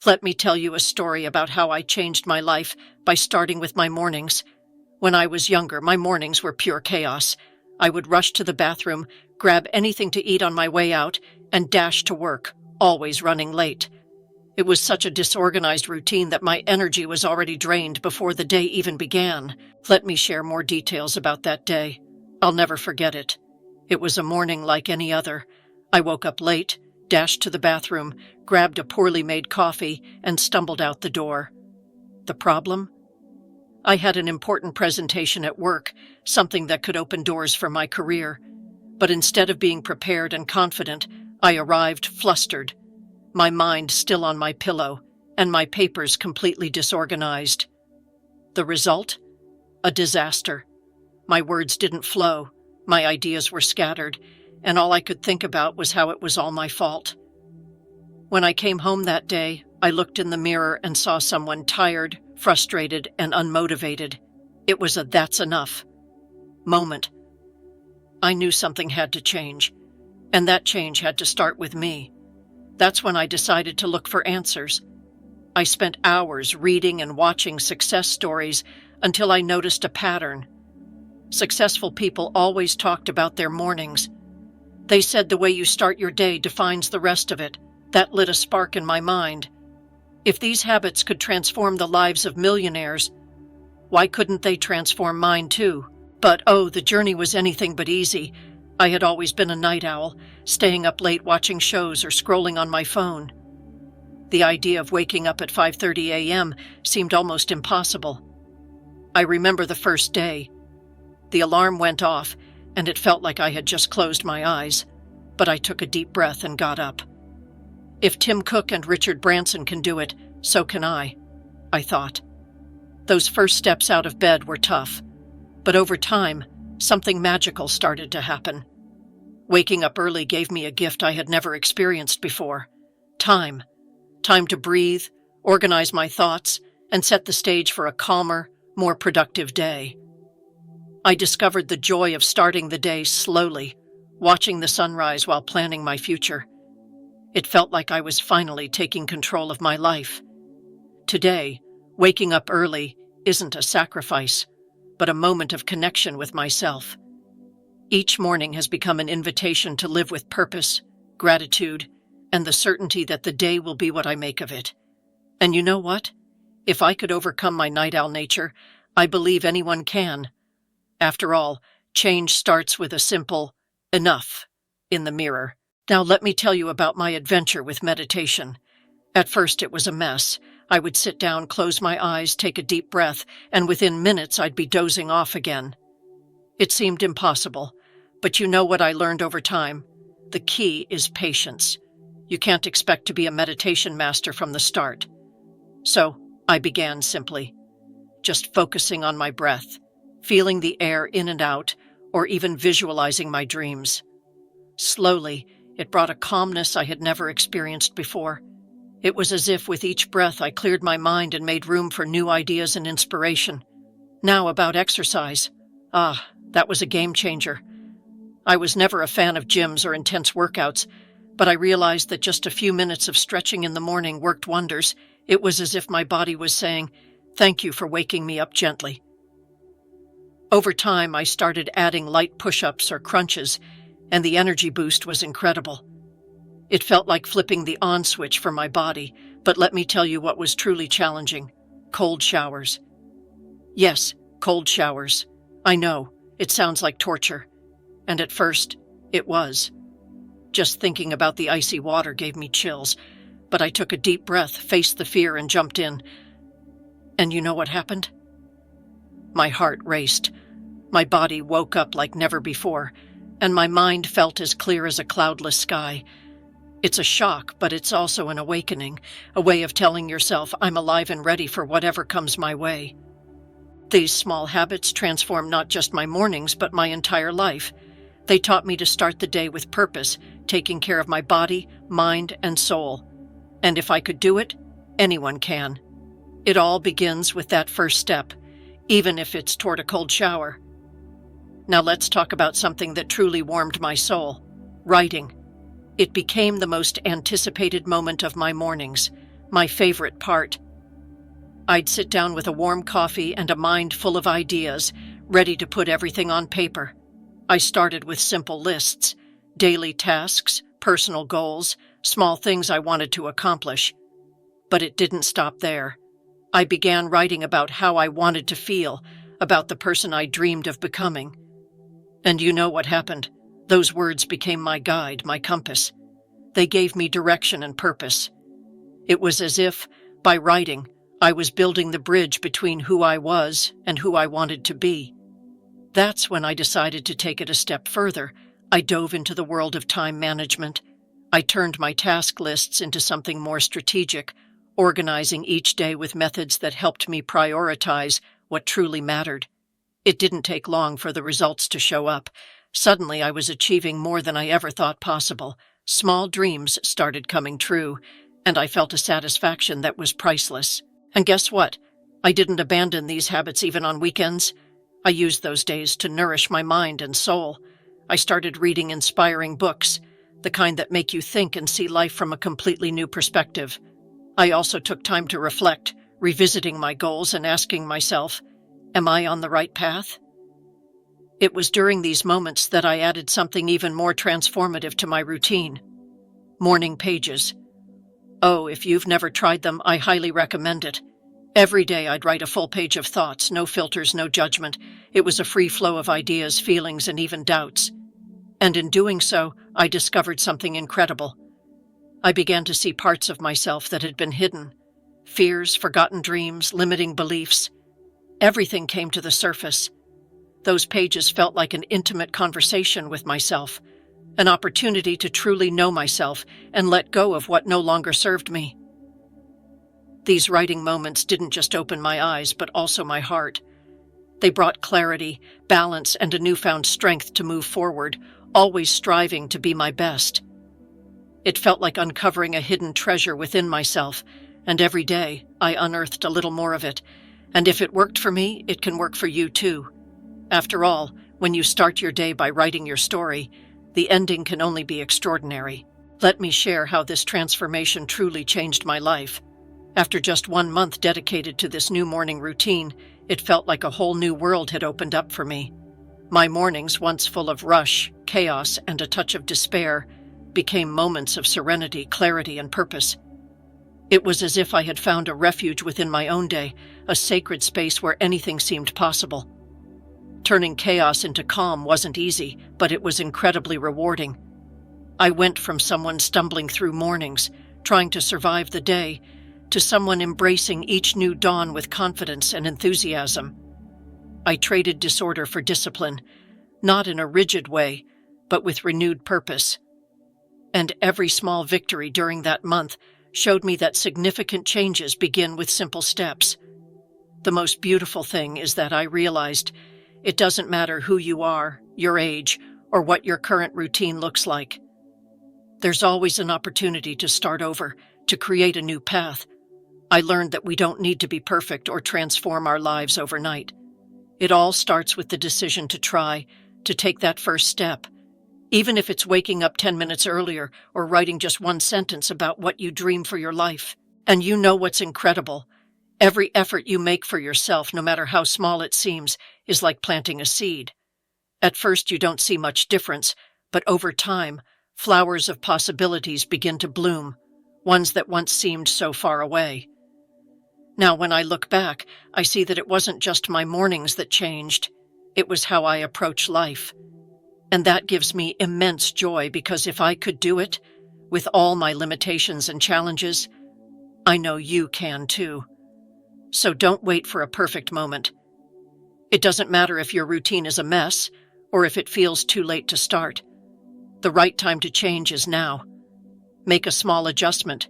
Let me tell you a story about how I changed my life by starting with my mornings. When I was younger, my mornings were pure chaos. I would rush to the bathroom, grab anything to eat on my way out, and dash to work, always running late. It was such a disorganized routine that my energy was already drained before the day even began. Let me share more details about that day. I'll never forget it. It was a morning like any other. I woke up late, dashed to the bathroom, grabbed a poorly made coffee, and stumbled out the door. The problem? I had an important presentation at work, something that could open doors for my career. But instead of being prepared and confident, I arrived flustered, my mind still on my pillow, and my papers completely disorganized. The result? A disaster. My words didn't flow, my ideas were scattered, and all I could think about was how it was all my fault. When I came home that day, I looked in the mirror and saw someone tired, frustrated, and unmotivated. It was a "that's enough" moment. I knew something had to change, and that change had to start with me. That's when I decided to look for answers. I spent hours reading and watching success stories until I noticed a pattern. Successful people always talked about their mornings. They said the way you start your day defines the rest of it. That lit a spark in my mind. If these habits could transform the lives of millionaires, why couldn't they transform mine too? But the journey was anything but easy. I had always been a night owl, staying up late watching shows or scrolling on my phone. The idea of waking up at 5:30 a.m. seemed almost impossible. I remember the first day. The alarm went off, and it felt like I had just closed my eyes, but I took a deep breath and got up. If Tim Cook and Richard Branson can do it, so can I thought. Those first steps out of bed were tough, but over time, something magical started to happen. Waking up early gave me a gift I had never experienced before. Time. Time to breathe, organize my thoughts, and set the stage for a calmer, more productive day. I discovered the joy of starting the day slowly, watching the sunrise while planning my future. It felt like I was finally taking control of my life. Today, waking up early isn't a sacrifice, but a moment of connection with myself. Each morning has become an invitation to live with purpose, gratitude, and the certainty that the day will be what I make of it. And you know what? If I could overcome my night owl nature, I believe anyone can. After all, change starts with a simple "enough" in the mirror. Now let me tell you about my adventure with meditation. At first it was a mess. I would sit down, close my eyes, take a deep breath, and within minutes I'd be dozing off again. It seemed impossible, but you know what I learned over time? The key is patience. You can't expect to be a meditation master from the start. So I began simply, just focusing on my breath, feeling the air in and out, or even visualizing my dreams. Slowly, it brought a calmness I had never experienced before. It was as if with each breath I cleared my mind and made room for new ideas and inspiration. Now about exercise. That was a game changer. I was never a fan of gyms or intense workouts, but I realized that just a few minutes of stretching in the morning worked wonders. It was as if my body was saying, "Thank you for waking me up gently." Over time, I started adding light push-ups or crunches, and the energy boost was incredible. It felt like flipping the on switch for my body, but let me tell you what was truly challenging: cold showers. Yes, cold showers. I know, it sounds like torture. And at first, it was. Just thinking about the icy water gave me chills, but I took a deep breath, faced the fear, and jumped in. And you know what happened? My heart raced. My body woke up like never before, and my mind felt as clear as a cloudless sky. It's a shock, but it's also an awakening, a way of telling yourself, I'm alive and ready for whatever comes my way. These small habits transformed not just my mornings, but my entire life. They taught me to start the day with purpose, taking care of my body, mind, and soul. And if I could do it, anyone can. It all begins with that first step, even if it's toward a cold shower. Now let's talk about something that truly warmed my soul: writing. It became the most anticipated moment of my mornings. My favorite part. I'd sit down with a warm coffee and a mind full of ideas, ready to put everything on paper. I started with simple lists, daily tasks, personal goals, small things I wanted to accomplish. But it didn't stop there. I began writing about how I wanted to feel, about the person I dreamed of becoming. And you know what happened? Those words became my guide, my compass. They gave me direction and purpose. It was as if, by writing, I was building the bridge between who I was and who I wanted to be. That's when I decided to take it a step further. I dove into the world of time management. I turned my task lists into something more strategic, organizing each day with methods that helped me prioritize what truly mattered. It didn't take long for the results to show up. Suddenly I was achieving more than I ever thought possible. Small dreams started coming true, and I felt a satisfaction that was priceless. And guess what? I didn't abandon these habits even on weekends. I used those days to nourish my mind and soul. I started reading inspiring books, the kind that make you think and see life from a completely new perspective. I also took time to reflect, revisiting my goals and asking myself, am I on the right path? It was during these moments that I added something even more transformative to my routine. Morning pages. Oh, if you've never tried them, I highly recommend it. Every day I'd write a full page of thoughts, no filters, no judgment. It was a free flow of ideas, feelings, and even doubts. And in doing so, I discovered something incredible. I began to see parts of myself that had been hidden. Fears, forgotten dreams, limiting beliefs. Everything came to the surface. Those pages felt like an intimate conversation with myself, an opportunity to truly know myself and let go of what no longer served me. These writing moments didn't just open my eyes, but also my heart. They brought clarity, balance, and a newfound strength to move forward, always striving to be my best. It felt like uncovering a hidden treasure within myself, and every day I unearthed a little more of it. And if it worked for me, it can work for you too. After all, when you start your day by writing your story, the ending can only be extraordinary. Let me share how this transformation truly changed my life. After just 1 month dedicated to this new morning routine, it felt like a whole new world had opened up for me. My mornings, once full of rush, chaos, and a touch of despair, became moments of serenity, clarity, and purpose. It was as if I had found a refuge within my own day, a sacred space where anything seemed possible. Turning chaos into calm wasn't easy, but it was incredibly rewarding. I went from someone stumbling through mornings, trying to survive the day, to someone embracing each new dawn with confidence and enthusiasm. I traded disorder for discipline, not in a rigid way, but with renewed purpose. And every small victory during that month showed me that significant changes begin with simple steps. The most beautiful thing is that I realized it doesn't matter who you are, your age, or what your current routine looks like. There's always an opportunity to start over, to create a new path. I learned that we don't need to be perfect or transform our lives overnight. It all starts with the decision to try, to take that first step, even if it's waking up 10 minutes earlier or writing just one sentence about what you dream for your life. And you know what's incredible? Every effort you make for yourself, no matter how small it seems, is like planting a seed. At first you don't see much difference, but over time, flowers of possibilities begin to bloom, ones that once seemed so far away. Now, when I look back, I see that it wasn't just my mornings that changed. It was how I approach life. And that gives me immense joy because if I could do it, with all my limitations and challenges, I know you can too. So don't wait for a perfect moment. It doesn't matter if your routine is a mess or if it feels too late to start. The right time to change is now. Make a small adjustment.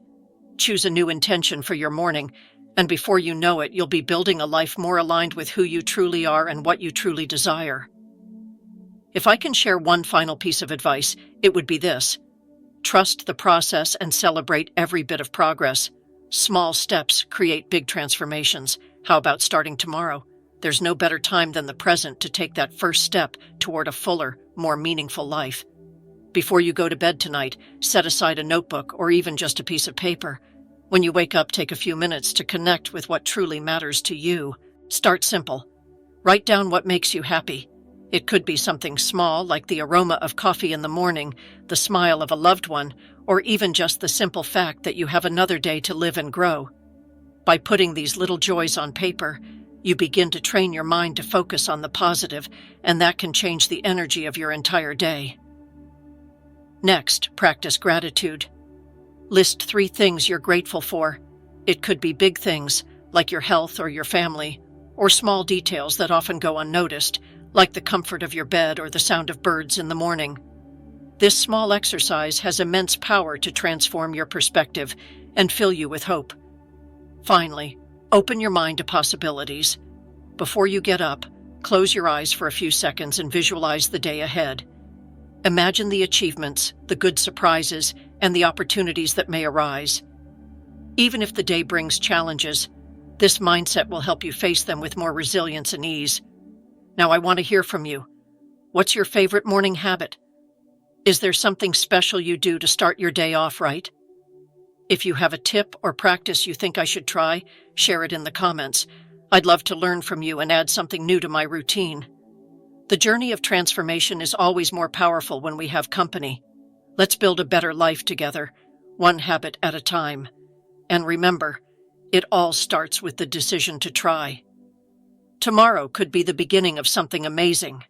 Choose a new intention for your morning, and before you know it, you'll be building a life more aligned with who you truly are and what you truly desire. If I can share one final piece of advice, it would be this. Trust the process and celebrate every bit of progress. Small steps create big transformations. How about starting tomorrow? There's no better time than the present to take that first step toward a fuller, more meaningful life. Before you go to bed tonight, set aside a notebook or even just a piece of paper. When you wake up, take a few minutes to connect with what truly matters to you. Start simple. Write down what makes you happy. It could be something small, like the aroma of coffee in the morning, the smile of a loved one, or even just the simple fact that you have another day to live and grow. By putting these little joys on paper, you begin to train your mind to focus on the positive, and that can change the energy of your entire day. Next, practice gratitude. List 3 things you're grateful for. It could be big things, like your health or your family, or small details that often go unnoticed, like the comfort of your bed or the sound of birds in the morning. This small exercise has immense power to transform your perspective and fill you with hope. Finally, open your mind to possibilities. Before you get up, close your eyes for a few seconds and visualize the day ahead. Imagine the achievements, the good surprises, and the opportunities that may arise. Even if the day brings challenges, this mindset will help you face them with more resilience and ease. Now I want to hear from you. What's your favorite morning habit? Is there something special you do to start your day off right? If you have a tip or practice you think I should try, share it in the comments. I'd love to learn from you and add something new to my routine. The journey of transformation is always more powerful when we have company. Let's build a better life together, one habit at a time. And remember, it all starts with the decision to try. Tomorrow could be the beginning of something amazing.